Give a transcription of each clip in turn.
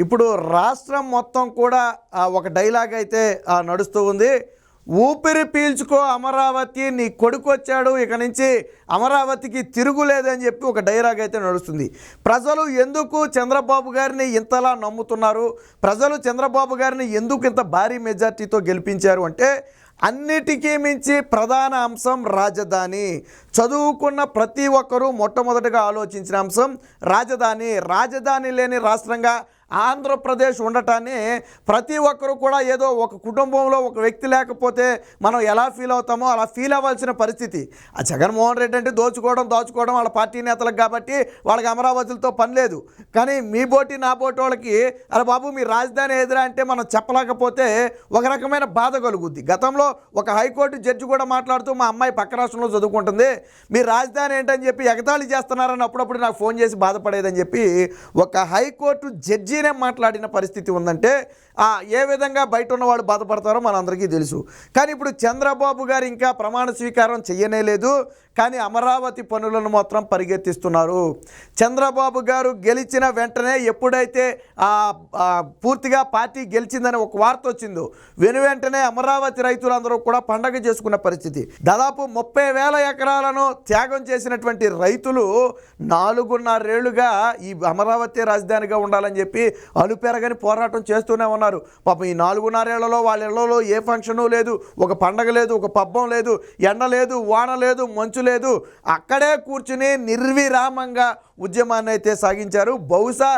ఇప్పుడు రాష్ట్రం మొత్తం కూడా ఒక డైలాగ్ అయితే నడుస్తూ ఉంది. ఊపిరి పీల్చుకో అమరావతి, నీ కొడుకు వచ్చాడు, ఇక నుంచి అమరావతికి తిరుగులేదని చెప్పి ఒక డైలాగ్ అయితే నడుస్తుంది. ప్రజలు ఎందుకు చంద్రబాబు గారిని ఇంతలా నమ్ముతున్నారు, ప్రజలు చంద్రబాబు గారిని ఎందుకు ఇంత భారీ మెజార్టీతో గెలిపించారు అంటే అన్నిటికీ మించి ప్రధాన అంశం రాజధాని. చదువుకున్న ప్రతి ఒక్కరూ మొట్టమొదటిగా ఆలోచించిన అంశం రాజధాని. రాజధాని లేని రాష్ట్రంగా ఆంధ్రప్రదేశ్ ఉండటాన్ని ప్రతి ఒక్కరు కూడా ఏదో ఒక కుటుంబంలో ఒక వ్యక్తి లేకపోతే మనం ఎలా ఫీల్ అవుతామో అలా ఫీల్ అవ్వాల్సిన పరిస్థితి. ఆ జగన్మోహన్ రెడ్డి అంటే దాచుకోవడం వాళ్ళ పార్టీ నేతలకు కాబట్టి వాళ్ళకి అమరావతితో పని లేదు. కానీ మీ బోటి నా బోటి వాళ్ళకి అరే బాబు మీ రాజధాని ఎదురా అంటే మనం చెప్పలేకపోతే ఒక రకమైన బాధ కలుగుద్ది. గతంలో ఒక హైకోర్టు జడ్జి కూడా మాట్లాడుతూ మా అమ్మాయి పక్క రాష్ట్రంలో చదువుకుంటుంది, మీ రాజధాని ఏంటని చెప్పి ఎగతాళి చేస్తున్నారని అప్పుడప్పుడు నాకు ఫోన్ చేసి బాధపడేదని చెప్పి ఒక హైకోర్టు జడ్జి మాట్లాడిన పరిస్థితి ఉందంటే ఏ విధంగా బయట ఉన్న వాళ్ళు బాధపడతారో మనందరికీ తెలుసు. కానీ ఇప్పుడు చంద్రబాబు గారు ఇంకా ప్రమాణ స్వీకారం చెయ్యనే లేదు, కానీ అమరావతి పనులను మాత్రం పరిగెత్తిస్తున్నారు. చంద్రబాబు గారు గెలిచిన వెంటనే ఎప్పుడైతే పూర్తిగా పార్టీ గెలిచిందని ఒక వార్త వచ్చిందో వెంటనే అమరావతి రైతులందరూ కూడా పండగ చేసుకున్న పరిస్థితి. దాదాపు 30,000 ఎకరాలను త్యాగం చేసినటువంటి రైతులు 4.5 ఏళ్లుగా ఈ అమరావతి రాజధానిగా ఉండాలని చెప్పి అలుపెరగని పోరాటం చేస్తూనే ఉన్నారు. పాపం ఈ 4.5 ఏళ్లలో వాళ్ళ ఇళ్లలో ఏ ఫంక్షను లేదు, ఒక పండగ లేదు, ఒక పబ్బం లేదు, ఎండ లేదు, వాన లేదు, మంచు లేదు. అక్కడే కూర్చుని నిర్విరామంగా ఉద్యమాన్ని అయితే సాగించారు. బహుశా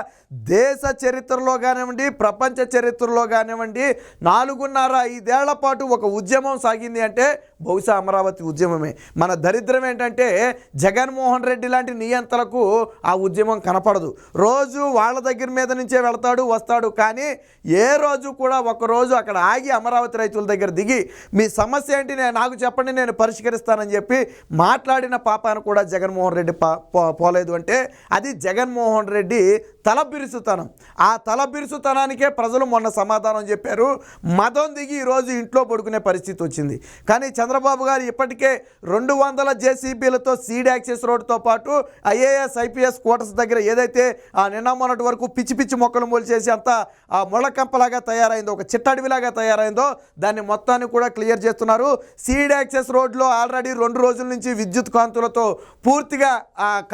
దేశ చరిత్రలో కానివ్వండి, ప్రపంచ చరిత్రలో కానివ్వండి 4.5-5 ఏళ్ల పాటు ఒక ఉద్యమం సాగింది అంటే బహుశా అమరావతి ఉద్యమమే. మన దరిద్రం ఏంటంటే జగన్మోహన్ రెడ్డి లాంటి నియంతలకు ఆ ఉద్యమం కనపడదు. రోజు వాళ్ళ దగ్గర మీద నుంచే వెళ్తాడు వస్తాడు, కానీ ఏ రోజు కూడా ఒకరోజు అక్కడ ఆగి అమరావతి రైతుల దగ్గర దిగి మీ సమస్య ఏంటి నాకు చెప్పండి నేను పరిష్కరిస్తానని చెప్పి మాట్లాడిన పాపాను కూడా జగన్మోహన్ రెడ్డి పోలేదు. అంటే అది జగన్మోహన్ రెడ్డి తలబిరుసుతనం. ఆ తలబిరుసుతనానికే ప్రజలు మొన్న సమాధానం చెప్పారు. మదం దిగి ఈరోజు ఇంట్లో పడుకునే పరిస్థితి వచ్చింది. కానీ చంద్రబాబు గారు ఇప్పటికే 200 జేసీబీలతో సీడ్ యాక్సెస్ రోడ్తో పాటు IAS IPS క్వార్టర్స్ దగ్గర ఏదైతే నిన్న మొన్నటి వరకు పిచ్చి పిచ్చి మొక్కలు మొలిచేసి అంతా మొళ్ళకంపలాగా తయారైందో, ఒక చిట్టడివిలాగా తయారైందో దాన్ని మొత్తాన్ని కూడా క్లియర్ చేస్తున్నారు. సీడ్ యాక్సెస్ రోడ్లో ఆల్రెడీ 2 రోజుల నుంచి విద్యుత్ కాంతులతో పూర్తిగా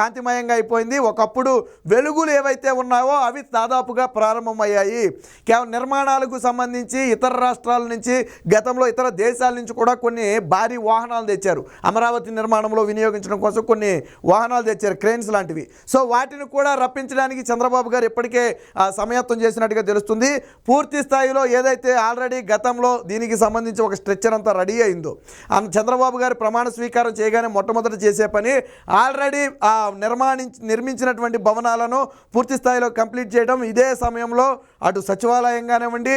కాంతిమయంగా అయిపోయింది. ఒకప్పుడు వెలుగులు ఏవైతే ఉన్నాయో అవి దాదాపుగా ప్రారంభమయ్యాయి. కేవలం నిర్మాణాలకు సంబంధించి ఇతర రాష్ట్రాల నుంచి, గతంలో ఇతర దేశాల నుంచి కూడా కొన్ని భారీ వాహనాలు తెచ్చారు. అమరావతి నిర్మాణంలో వినియోగించడం కోసం కొన్ని వాహనాలు తెచ్చారు, క్రేన్స్ లాంటివి. సో వాటిని కూడా రప్పించడానికి చంద్రబాబు గారు ఇప్పటికే సమయత్వం చేసినట్టుగా తెలుస్తుంది. పూర్తి స్థాయిలో ఏదైతే ఆల్రెడీ గతంలో దీనికి సంబంధించి ఒక స్ట్రెచ్చర్ అంతా రెడీ అయిందో, చంద్రబాబు గారు ప్రమాణ స్వీకారం చేయగానే మొట్టమొదటి చేసే పని ఆల్రెడీ నిర్మించినటువంటి భవనాలను పూర్తి స్థాయిలో కంప్లీట్ చేయడం. ఇదే సమయంలో అటు సచివాలయం కానివ్వండి,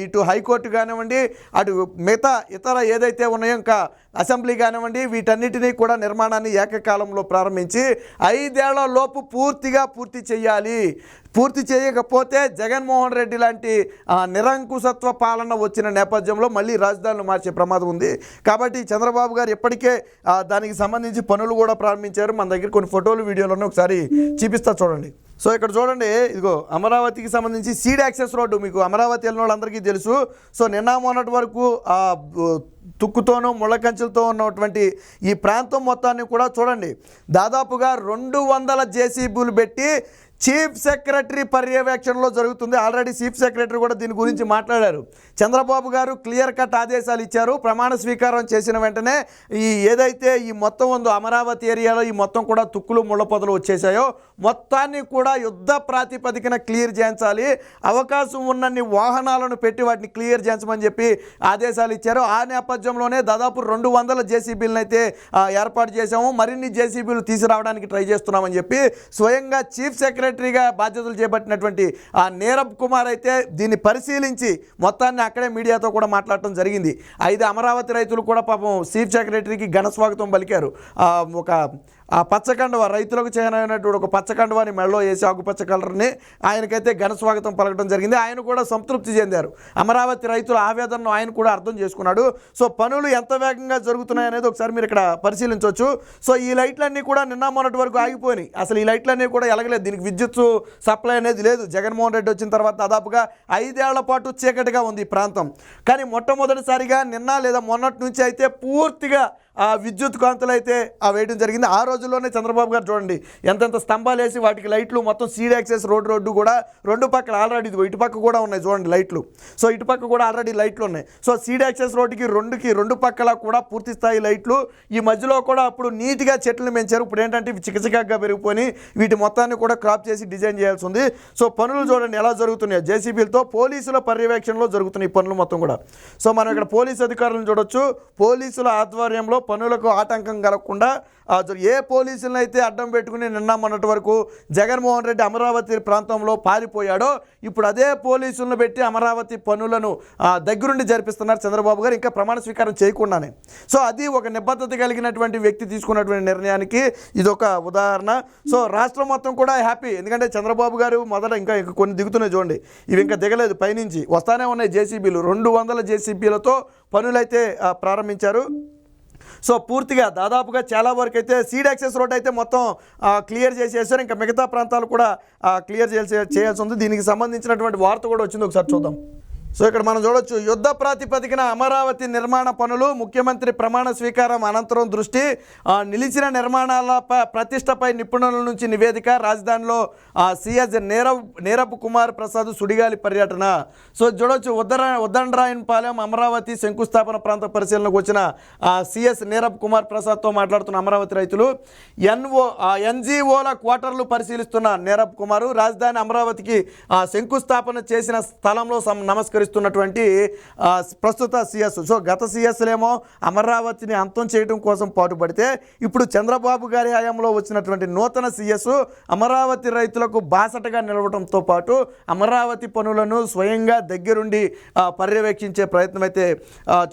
ఇటు హైకోర్టు కానివ్వండి, అటు మిగతా ఇతర ఏదైతే ఉన్నాయో ఇంకా అసెంబ్లీ కానివ్వండి, వీటన్నిటినీ కూడా నిర్మాణాన్ని ఏకకాలంలో ప్రారంభించి 5 ఏళ్ల లోపు పూర్తి చేయాలి. పూర్తి చేయకపోతే జగన్మోహన్ రెడ్డి లాంటి నిరంకుశత్వ పాలన వచ్చిన నేపథ్యంలో మళ్ళీ రాజధానులు మార్చే ప్రమాదం ఉంది. కాబట్టి చంద్రబాబు గారు ఇప్పటికే దానికి సంబంధించి పనులు కూడా ప్రారంభించారు. మన దగ్గర కొన్ని ఫోటోలు వీడియోలను ఒకసారి చూపిస్తా చూడండి. సో ఇక్కడ చూడండి, ఇదిగో అమరావతికి సంబంధించి సీడ్ యాక్సెస్ రోడ్డు మీకు అమరావతి వెళ్ళిన వాళ్ళందరికీ తెలుసు. సో నిన్న మొన్నటి వరకు తుక్కుతోనూ ముళ్ళకంచెలతో ఉన్నటువంటి ఈ ప్రాంతం మొత్తాన్ని కూడా చూడండి, దాదాపుగా 200 జేసీబీలు పెట్టి చీఫ్ సెక్రటరీ పర్యవేక్షణలో జరుగుతుంది. ఆల్రెడీ చీఫ్ సెక్రటరీ కూడా దీని గురించి మాట్లాడారు. చంద్రబాబు గారు క్లియర్ కట్ ఆదేశాలు ఇచ్చారు. ప్రమాణ స్వీకారం చేసిన వెంటనే ఏదైతే ఈ మొత్తం ఉందో అమరావతి ఏరియాలో ఈ మొత్తం కూడా తుక్కులు ముళ్ళ పొదలు వచ్చేసాయో మొత్తాన్ని కూడా యుద్ధ ప్రాతిపదికన క్లియర్ చేయించాలి. అవకాశం ఉన్నన్ని వాహనాలను పెట్టి వాటిని క్లియర్ చేయించమని చెప్పి ఆదేశాలు ఇచ్చారు. ఆ నేపథ్యంలోనే దాదాపు 200 జేసీబీలను అయితే ఏర్పాటు చేశాము. మరిన్ని జేసీబీలు తీసుకురావడానికి ట్రై చేస్తున్నామని చెప్పి స్వయంగా చీఫ్ సెక్రటరీగా బాధ్యతలు చేపట్టినటువంటి నీరబ్ కుమార్ అయితే దీన్ని పరిశీలించి మొత్తాన్ని అక్కడే మీడియాతో కూడా మాట్లాడటం జరిగింది. 5 అమరావతి రైతులు కూడా పాపం చీఫ్ సెక్రటరీకి ఘన స్వాగతం పలికారు. ఒక ఆ పచ్చకండువ రైతులకు చేయనటువంటి ఒక పచ్చకండువాని మెడలో వేసి ఆకుపచ్చ కలర్ని ఆయనకైతే ఘన స్వాగతం పలకడం జరిగింది. ఆయన కూడా సంతృప్తి చెందారు. అమరావతి రైతుల ఆవేదనను ఆయన కూడా అర్థం చేసుకున్నాడు. సో పనులు ఎంత వేగంగా జరుగుతున్నాయి అనేది ఒకసారి మీరు ఇక్కడ పరిశీలించవచ్చు. సో ఈ లైట్లన్నీ కూడా నిన్న మొన్నటి వరకు ఆగిపోయినాయి. అసలు ఈ లైట్లన్నీ కూడా ఎలగలేదు. దీనికి విద్యుత్ సప్లై అనేది లేదు. జగన్మోహన్ రెడ్డి వచ్చిన తర్వాత దాదాపుగా 5 ఏళ్ల పాటు చీకటిగా ఉంది ఈ ప్రాంతం. కానీ మొట్టమొదటిసారిగా నిన్న లేదా మొన్నటి నుంచి అయితే పూర్తిగా ఆ విద్యుత్ కాంతులు అయితే వేయడం జరిగింది. ఆ రోజుల్లోనే చంద్రబాబు గారు చూడండి ఎంతెంత స్తంభాలు వేసి వాటికి లైట్లు మొత్తం సీడ్ యాక్సెస్ రోడ్డు కూడా 2 పక్కల ఆల్రెడీ ఇటుపక్క కూడా ఉన్నాయి చూడండి లైట్లు. సో ఇటుపక్క కూడా ఆల్రెడీ లైట్లు ఉన్నాయి. సో సీడ్ యాక్సెస్ రోడ్డుకి 2 పక్కల కూడా పూర్తి స్థాయి లైట్లు. ఈ మధ్యలో కూడా అప్పుడు నీట్గా చెట్లను పెంచారు. ఇప్పుడు ఏంటంటే ఇవి చికచికగా పెరిగిపోయి వీటి మొత్తాన్ని కూడా క్రాప్ చేసి డిజైన్ చేయాల్సి ఉంది. సో పనులు చూడండి ఎలా జరుగుతున్నాయి. జేసీబీలతో పోలీసుల పర్యవేక్షణలో జరుగుతున్నాయి ఈ పనులు మొత్తం కూడా. సో మనం ఇక్కడ పోలీసు అధికారులను చూడొచ్చు. పోలీసుల ఆధ్వర్యంలో పనులకు ఆటంకం కలగకుండా ఏ పోలీసులను అయితే అడ్డం పెట్టుకుని నిన్న మొన్నటి వరకు జగన్మోహన్ రెడ్డి అమరావతి ప్రాంతంలో పారిపోయాడో ఇప్పుడు అదే పోలీసులను పెట్టి అమరావతి పనులను దగ్గరుండి జరిపిస్తున్నారు చంద్రబాబు గారు, ఇంకా ప్రమాణ స్వీకారం చేయకుండానే. సో అది ఒక నిబద్ధత కలిగినటువంటి వ్యక్తి తీసుకున్నటువంటి నిర్ణయానికి ఇదొక ఉదాహరణ. సో రాష్ట్రం మొత్తం కూడా హ్యాపీ. ఎందుకంటే చంద్రబాబు గారు మొదట ఇంకా కొన్ని దిగుతున్నాయి చూడండి. ఇవి ఇంకా దిగలేదు, పైనుంచి వస్తానే ఉన్నాయి జేసీబీలు. 200 జేసీబీలతో పనులైతే ప్రారంభించారు. సో పూర్తిగా దాదాపుగా చాలా వరకు అయితే సీడ్ యాక్సెస్ రోడ్ అయితే మొత్తం క్లియర్ చేసేసారు. ఇంకా మిగతా ప్రాంతాలు కూడా క్లియర్ చేయాల్సి ఉంది. దీనికి సంబంధించినటువంటి వార్త కూడా వచ్చింది, ఒకసారి చూద్దాం. సో ఇక్కడ మనం చూడొచ్చు యుద్ధ ప్రాతిపదికన అమరావతి నిర్మాణ పనులు ముఖ్యమంత్రి ప్రమాణ స్వీకారం అనంతరం దృష్టి నిలిచిన నిర్మాణాల ప్రతిష్టపై నిపుణుల నుంచి నివేదిక రాజధానిలో సిఎస్ నీరబ్ కుమార్ ప్రసాద్ సుడిగాలి పర్యటన. సో చూడొచ్చు ఉద్దండరాయనపాలెం అమరావతి శంకుస్థాపన ప్రాంత పరిశీలనకు వచ్చిన సిఎస్ నీరబ్ కుమార్ ప్రసాద్తో మాట్లాడుతున్న అమరావతి రైతులు. ఎన్జిఓల క్వార్టర్లు పరిశీలిస్తున్న నీరబ్ కుమారు రాజధాని అమరావతికి శంకుస్థాపన చేసిన స్థలంలో నమస్కరిస్తున్నటువంటి ప్రస్తుత సిఎస్. సో గత సిఎస్లేమో అమరావతిని అంతం చేయడం కోసం పాటుపడితే ఇప్పుడు చంద్రబాబు గారి హయాంలో వచ్చినటువంటి నూతన సిఎస్ అమరావతి రైతులకు బాసటగా నిలవడంతో పాటు అమరావతి పనులను స్వయంగా దగ్గరుండి పర్యవేక్షించే ప్రయత్నం అయితే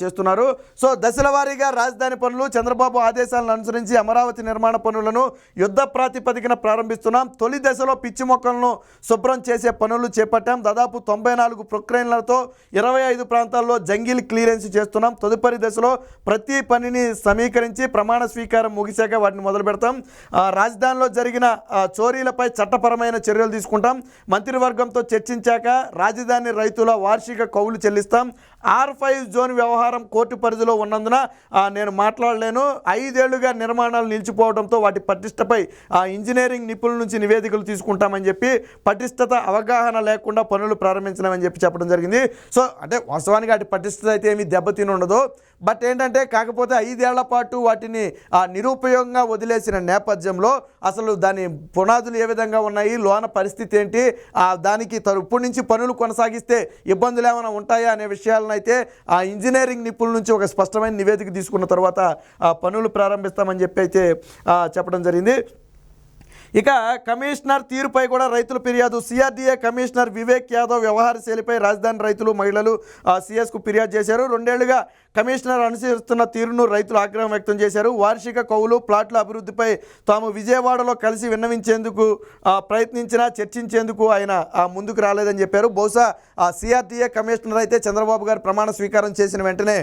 చేస్తున్నారు. సో దశల వారీగా రాజధాని పనులు చంద్రబాబు ఆదేశాలను అనుసరించి అమరావతి నిర్మాణ పనులను యుద్ధ ప్రాతిపదికన ప్రారంభిస్తున్నాం. తొలి దశలో పిచ్చి మొక్కలను శుభ్రం చేసే పనులు చేపట్టాం. దాదాపు 94 ప్రొక్లైన్లతో 25 ప్రాంతాల్లో జంగిల్ క్లియరెన్స్ చేస్తున్నాం. తదుపరి దశలో ప్రతి పనిని సమీకరించి ప్రమాణ స్వీకారం ముగిశాక వాటిని మొదలు పెడతాం. రాజధానిలో జరిగిన చోరీలపై చట్టపరమైన చర్యలు తీసుకుంటాం. మంత్రివర్గంతో చర్చించాక రాజధాని రైతుల వార్షిక కౌలు చెల్లిస్తాం. R5 జోన్ వ్యవహారం కోర్టు పరిధిలో ఉన్నందున నేను మాట్లాడలేను. 5 ఏళ్లుగా నిర్మాణాలు నిలిచిపోవడంతో వాటి పటిష్టపై ఇంజనీరింగ్ నిపుణుల నుంచి నివేదికలు తీసుకుంటామని చెప్పి పటిష్టత అవగాహన లేకుండా పనులు ప్రారంభించలేమని చెప్పడం జరిగింది. సో అంటే వాస్తవానికి వాటి పటిష్టత అయితే ఏమీ దెబ్బతిని ఉండదు. బట్ ఏంటంటే కాకపోతే 5 ఏళ్ల పాటు వాటిని నిరుపయోగంగా వదిలేసిన నేపథ్యంలో అసలు దాని పునాదులు ఏ విధంగా ఉన్నాయి, లోన పరిస్థితి ఏంటి, దానికి ఇప్పటి నుంచి పనులు కొనసాగిస్తే ఇబ్బందులు ఏమైనా ఉంటాయా అనే విషయాలను అయితే ఇంజనీరింగ్ నిపుణుల నుంచి ఒక స్పష్టమైన నివేదిక తీసుకున్న తర్వాత పనులు ప్రారంభిస్తామని చెప్పి అయితే చెప్పడం జరిగింది. ఇక కమిషనర్ తీరుపై కూడా రైతుల ఫిర్యాదు. సిఆర్డీఏ కమిషనర్ వివేక్ యాదవ్ వ్యవహార శైలిపై రాజధాని రైతులు మహిళలు సిఎస్కు ఫిర్యాదు చేశారు. 2 ఏళ్లుగా కమిషనర్ అనుసరిస్తున్న తీరును రైతులు ఆగ్రహం వ్యక్తం చేశారు. వార్షిక కౌలు ప్లాట్ల అభివృద్ధిపై తాము విజయవాడలో కలిసి విన్నవించేందుకు ప్రయత్నించినా చర్చించేందుకు ఆయన ముందుకు రాలేదని చెప్పారు. బహుశా సిఆర్డీఏ కమిషనర్ అయితే చంద్రబాబు గారు ప్రమాణ స్వీకారం చేసిన వెంటనే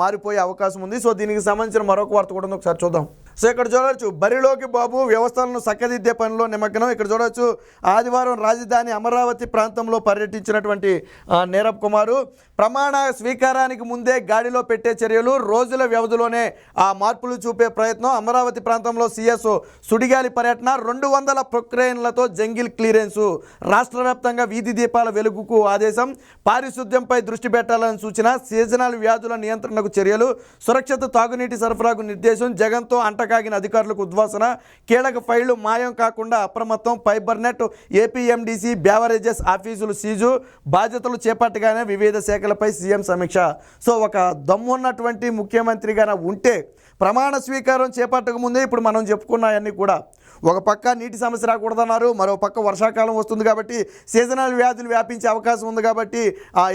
మారిపోయే అవకాశం ఉంది. సో దీనికి సంబంధించిన మరొక వార్త కూడా ఒకసారి చూద్దాం. సో ఇక్కడ చూడవచ్చు బరిలోకి బాబు వ్యవస్థలను చక్కదిద్దే పనిలో నిమగ్నం. ఇక్కడ చూడవచ్చు ఆదివారం రాజధాని అమరావతి ప్రాంతంలో పర్యటించినటువంటి నీరబ్ కుమారు ప్రమాణ స్వీకారానికి ముందే గాడిలో పెట్టే చర్యలు, రోజుల వ్యవధిలోనే మార్పులు చూపే ప్రయత్నం. అమరావతి ప్రాంతంలో సిఎస్ సుడిగాలి పర్యటన, 200 ప్రొక్లైన్లతో జంగిల్ క్లియరెన్సు, రాష్ట్ర వ్యాప్తంగా వీధి దీపాల వెలుగుకు ఆదేశం, పారిశుద్ధ్యంపై దృష్టి పెట్టాలని సూచన, సీజనల్ వ్యాధుల నియంత్రణకు చర్యలు, సురక్షిత తాగునీటి సరఫరాకు నిర్దేశం, జగన్తో అంటకాగిన అధికారులకు ఉద్వాసన, కీలక ఫైళ్లు మాయం కాకుండా అప్రమత్తం, ఫైబర్నెట్, ఏపీఎండిసి బ్యావరేజెస్ ఆఫీసులు సీజు, బాధ్యతలు చేపట్టగానే వివిధ శాఖలపై సీఎం సమీక్ష. సో ఒక దమ్మున్నటువంటి ముఖ్యమంత్రిగా ఉంటే ప్రమాణ స్వీకారం చేపట్టక ముందే ఇప్పుడు మనం చెప్పుకున్నాయన్నీ కూడా ఒక పక్క నీటి సమస్య రాకూడదన్నారు, మరో పక్క వర్షాకాలం వస్తుంది కాబట్టి సీజనల్ వ్యాధులు వ్యాపించే అవకాశం ఉంది కాబట్టి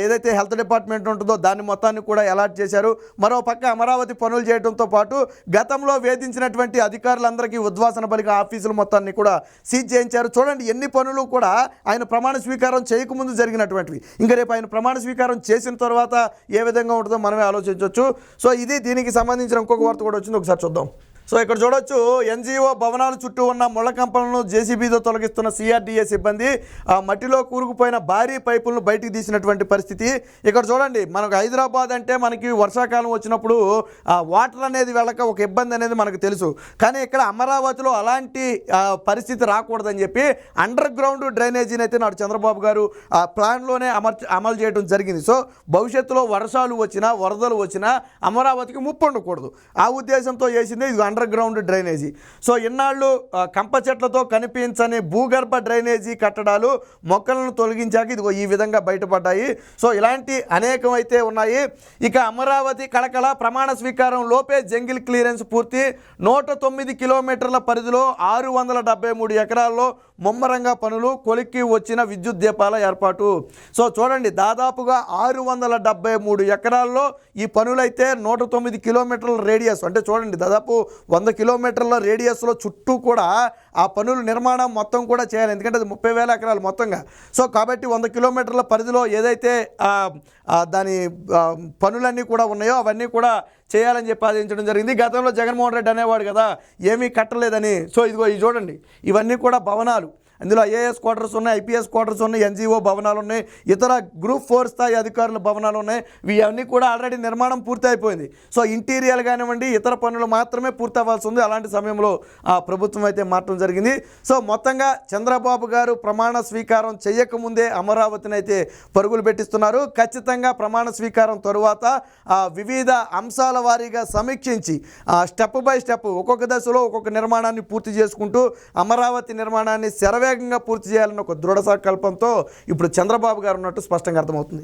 ఏదైతే హెల్త్ డిపార్ట్మెంట్ ఉంటుందో దాన్ని మొత్తాన్ని కూడా అలాట్ చేశారు. మరో పక్క అమరావతి పనులు చేయడంతో పాటు గతంలో వేధించినటువంటి అధికారులందరికీ ఉద్వాసన పలిక ఆఫీసులు మొత్తాన్ని కూడా సీజ్ చేయించారు. చూడండి ఎన్ని పనులు కూడా ఆయన ప్రమాణ స్వీకారం చేయకముందు జరిగినటువంటివి. ఇంకా రేపు ఆయన ప్రమాణ స్వీకారం చేసిన తర్వాత ఏ విధంగా ఉంటుందో మనమే ఆలోచించవచ్చు. సో ఇది దీనికి సంబంధించిన ఇంకొక వార్త కూడా వచ్చింది, ఒకసారి చూద్దాం. సో ఇక్కడ చూడొచ్చు, ఎన్జిఓ భవనాల చుట్టూ ఉన్న ముళ్ళ కంపలను జేసీబీతో తొలగిస్తున్న సిఆర్డీఏ సిబ్బంది ఆ మట్టిలో కూరుకుపోయిన భారీ పైపులను బయటికి తీసినటువంటి పరిస్థితి. ఇక్కడ చూడండి, మనకు హైదరాబాద్ అంటే మనకి వర్షాకాలం వచ్చినప్పుడు వాటర్ అనేది వెళ్ళక ఒక ఇబ్బంది అనేది మనకు తెలుసు. కానీ ఇక్కడ అమరావతిలో అలాంటి పరిస్థితి రాకూడదని చెప్పి అండర్ గ్రౌండ్ డ్రైనేజీని అయితే నాడు చంద్రబాబు గారు ఆ ప్లాన్లోనే అమలు చేయడం జరిగింది. సో భవిష్యత్తులో వర్షాలు వచ్చినా వరదలు వచ్చినా అమరావతికి ముప్పు ఉండకూడదు, ఆ ఉద్దేశంతో చేసింది ఇది అండర్ గ్రౌండ్ డ్రైనేజీ. సో ఇన్నాళ్ళు కంప చెట్లతో కనిపించని భూగర్భ డ్రైనేజీ కట్టడాలు మొక్కలను తొలగించాక ఇదిగో ఈ విధంగా బయటపడ్డాయి. సో ఇలాంటి అనేకం అయితే ఉన్నాయి. ఇక అమరావతి కళకళ ప్రమాణ స్వీకారం లోపే జంగిల్ క్లియరెన్స్ పూర్తి. 109 కిలోమీటర్ల పరిధిలో 673 ఎకరాల్లో ముమ్మరంగా పనులు, కొలిక్కి వచ్చిన విద్యుత్ దీపాల ఏర్పాటు. సో చూడండి, దాదాపుగా 673 ఎకరాల్లో ఈ పనులైతే 109 కిలోమీటర్ల రేడియస్, అంటే చూడండి దాదాపు 100 కిలోమీటర్ల రేడియస్లో చుట్టూ కూడా ఆ పనుల నిర్మాణం మొత్తం కూడా చేయాలి. ఎందుకంటే అది 30,000 ఎకరాలు మొత్తంగా. సో కాబట్టి 100 కిలోమీటర్ల పరిధిలో ఏదైతే దాని పనులన్నీ కూడా ఉన్నాయో అవన్నీ కూడా చేయాలని చెప్పి ఆదేశించడం జరిగింది. గతంలో జగన్మోహన్ రెడ్డి అనేవాడు కదా ఏమీ కట్టలేదని. సో ఇదిగో ఇది చూడండి, ఇవన్నీ కూడా భవనాలు. అందులో ఐఏఎస్ క్వార్టర్స్ ఉన్నాయి, ఐపీఎస్ క్వార్టర్స్ ఉన్నాయి, ఎన్జిఓ భవనాలు ఉన్నాయి, ఇతర గ్రూప్ 4 స్థాయి అధికారుల భవనాలు ఉన్నాయి. ఇవన్నీ కూడా ఆల్రెడీ నిర్మాణం పూర్తి అయిపోయింది. సో ఇంటీరియర్ కానివ్వండి ఇతర పనులు మాత్రమే పూర్తి అవ్వాల్సి ఉంది. అలాంటి సమయంలో ప్రభుత్వం అయితే మారడం జరిగింది. సో మొత్తంగా చంద్రబాబు గారు ప్రమాణ స్వీకారం చేయకముందే అమరావతిని అయితే పరుగులు పెట్టిస్తున్నారు. ఖచ్చితంగా ప్రమాణ స్వీకారం తరువాత వివిధ అంశాల వారీగా సమీక్షించి స్టెప్ బై స్టెప్ ఒక్కొక్క దశలో ఒక్కొక్క నిర్మాణాన్ని పూర్తి చేసుకుంటూ అమరావతి నిర్మాణాన్ని శరవేగంగా పూర్తి చేయాలన్న ఒక దృఢ సంకల్పంతో ఇప్పుడు చంద్రబాబు గారు ఉన్నట్టు స్పష్టంగా అర్థమవుతుంది.